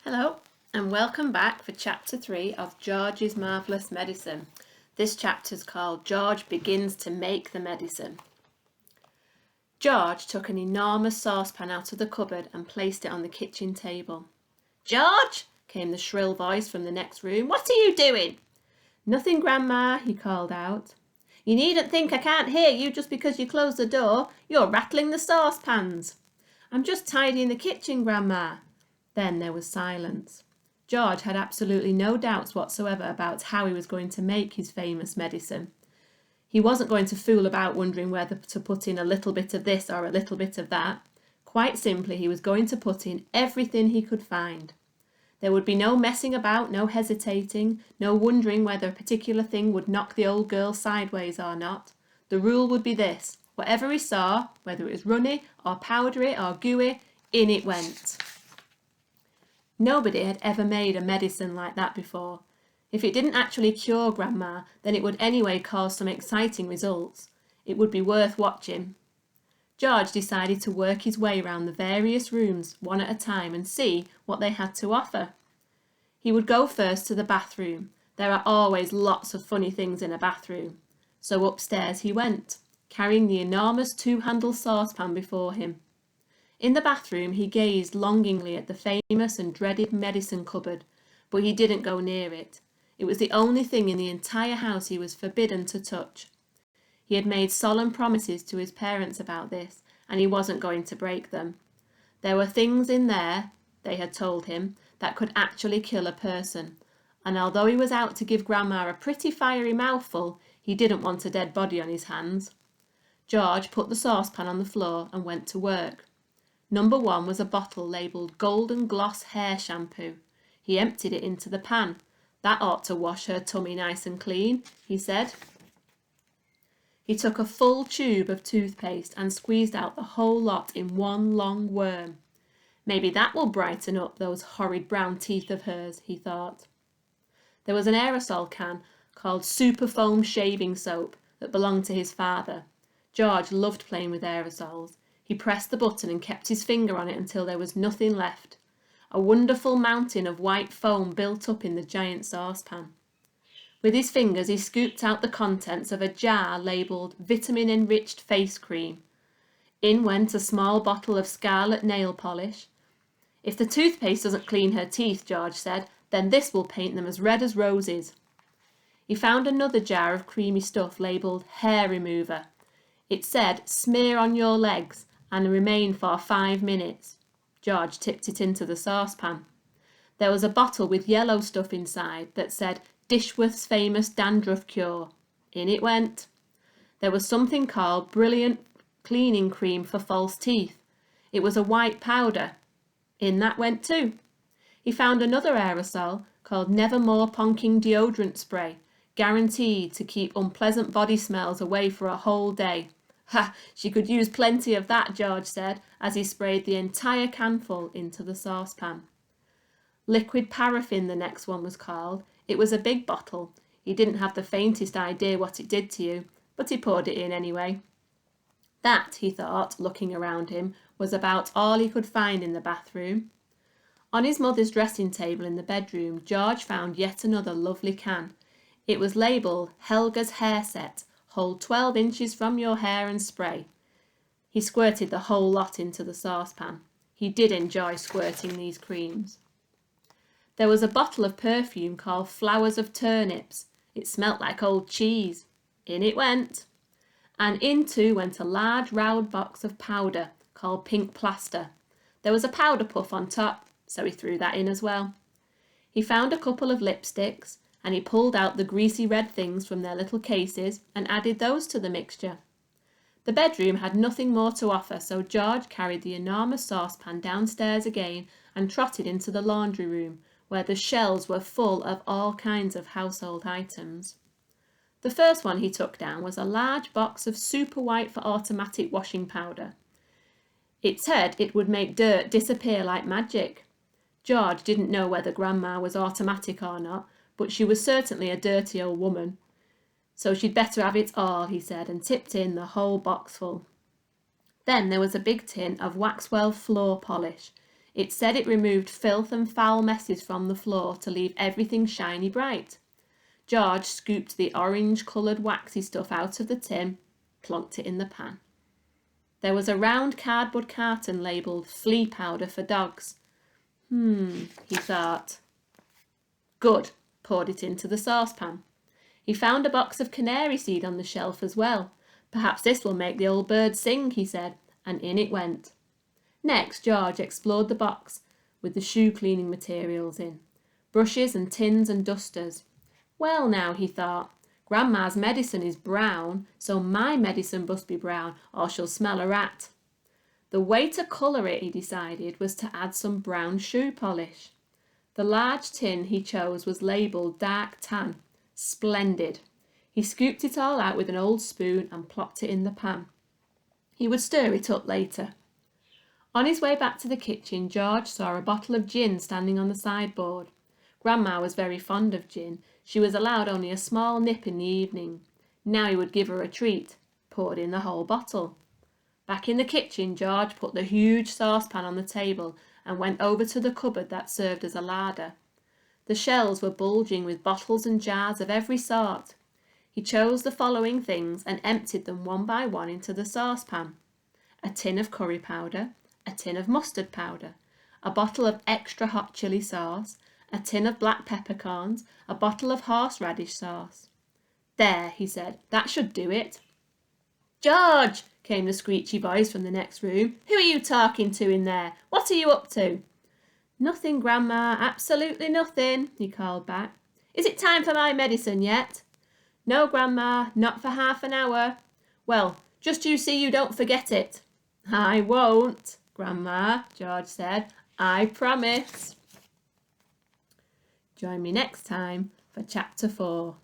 Hello and welcome back for chapter 3 of George's Marvellous Medicine. This chapter is called George Begins to Make the Medicine. George took an enormous saucepan out of the cupboard and placed it on the kitchen table. "George," came the shrill voice from the next room, "what are you doing?" "Nothing, Grandma," he called out. "You needn't think I can't hear you just because you closed the door. You're rattling the saucepans." "I'm just tidying the kitchen, Grandma." Then there was silence. George had absolutely no doubts whatsoever about how he was going to make his famous medicine. He wasn't going to fool about wondering whether to put in a little bit of this or a little bit of that. Quite simply, he was going to put in everything he could find. There would be no messing about, no hesitating, no wondering whether a particular thing would knock the old girl sideways or not. The rule would be this: whatever he saw, whether it was runny or powdery or gooey, in it went. Nobody had ever made a medicine like that before. If it didn't actually cure Grandma, then it would anyway cause some exciting results. It would be worth watching. George decided to work his way round the various rooms one at a time and see what they had to offer. He would go first to the bathroom. There are always lots of funny things in a bathroom. So upstairs he went, carrying the enormous two-handled saucepan before him. In the bathroom he gazed longingly at the famous and dreaded medicine cupboard, but he didn't go near it. It was the only thing in the entire house he was forbidden to touch. He had made solemn promises to his parents about this, and he wasn't going to break them. There were things in there, they had told him, that could actually kill a person, and although he was out to give Grandma a pretty fiery mouthful, he didn't want a dead body on his hands. George put the saucepan on the floor and went to work. Number 1 was a bottle labelled Golden Gloss Hair Shampoo. He emptied it into the pan. "That ought to wash her tummy nice and clean," he said. He took a full tube of toothpaste and squeezed out the whole lot in one long worm. "Maybe that will brighten up those horrid brown teeth of hers," he thought. There was an aerosol can called Super Foam Shaving Soap that belonged to his father. George loved playing with aerosols. He pressed the button and kept his finger on it until there was nothing left. A wonderful mountain of white foam built up in the giant saucepan. With his fingers he scooped out the contents of a jar labelled Vitamin-Enriched Face Cream. In went a small bottle of scarlet nail polish. "If the toothpaste doesn't clean her teeth," George said, "then this will paint them as red as roses." He found another jar of creamy stuff labelled Hair Remover. It said, "Smear on your legs and remain for 5 minutes. George tipped it into the saucepan. There was a bottle with yellow stuff inside that said, "Dishworth's Famous Dandruff Cure." In it went. There was something called Brilliant Cleaning Cream for False Teeth. It was a white powder. In that went too. He found another aerosol called Nevermore Ponking Deodorant Spray, guaranteed to keep unpleasant body smells away for a whole day. "Ha! She could use plenty of that," George said, as he sprayed the entire canful into the saucepan. Liquid Paraffin, the next one was called. It was a big bottle. He didn't have the faintest idea what it did to you, but he poured it in anyway. That, he thought, looking around him, was about all he could find in the bathroom. On his mother's dressing table in the bedroom, George found yet another lovely can. It was labelled Helga's Hair Set. Hold 12 inches from your hair and spray. He squirted the whole lot into the saucepan. He did enjoy squirting these creams. There was a bottle of perfume called Flowers of Turnips. It smelt like old cheese. In it went. And in too went a large round box of powder called Pink Plaster. There was a powder puff on top, so he threw that in as well. He found a couple of lipsticks, and he pulled out the greasy red things from their little cases and added those to the mixture. The bedroom had nothing more to offer, so George carried the enormous saucepan downstairs again and trotted into the laundry room, where the shelves were full of all kinds of household items. The first one he took down was a large box of super white for automatic washing powder. It said it would make dirt disappear like magic. George didn't know whether Grandma was automatic or not, but she was certainly a dirty old woman. So she'd better have it all, he said, and tipped in the whole box full. Then there was a big tin of Waxwell floor polish. It said it removed filth and foul messes from the floor to leave everything shiny bright. George scooped the orange-coloured waxy stuff out of the tin, plunked it in the pan. There was a round cardboard carton labelled flea powder for dogs. He thought. Good, poured it into the saucepan. He found a box of canary seed on the shelf as well. Perhaps this will make the old bird sing, he said, and in it went. Next, George explored the box with the shoe cleaning materials in, brushes and tins and dusters. Well now, he thought, Grandma's medicine is brown, so my medicine must be brown, or she'll smell a rat. The way to colour it, he decided, was to add some brown shoe polish. The large tin he chose was labelled dark tan. Splendid. He scooped it all out with an old spoon and plopped it in the pan. He would stir it up later. On his way back to the kitchen, George saw a bottle of gin standing on the sideboard. Grandma was very fond of gin. She was allowed only a small nip in the evening. Now he would give her a treat, poured in the whole bottle. Back in the kitchen, George put the huge saucepan on the table and went over to the cupboard that served as a larder. The shelves were bulging with bottles and jars of every sort. He chose the following things and emptied them one by one into the saucepan. A tin of curry powder, a tin of mustard powder, a bottle of extra hot chili sauce, a tin of black peppercorns, a bottle of horseradish sauce. There, he said, that should do it. George, came the screechy voice from the next room. Who are you talking to in there? What are you up to? Nothing, Grandma, absolutely nothing, he called back. Is it time for my medicine yet? No, Grandma, not for half an hour. Well, just you see you don't forget it. I won't, Grandma, George said. I promise. Join me next time for Chapter 4.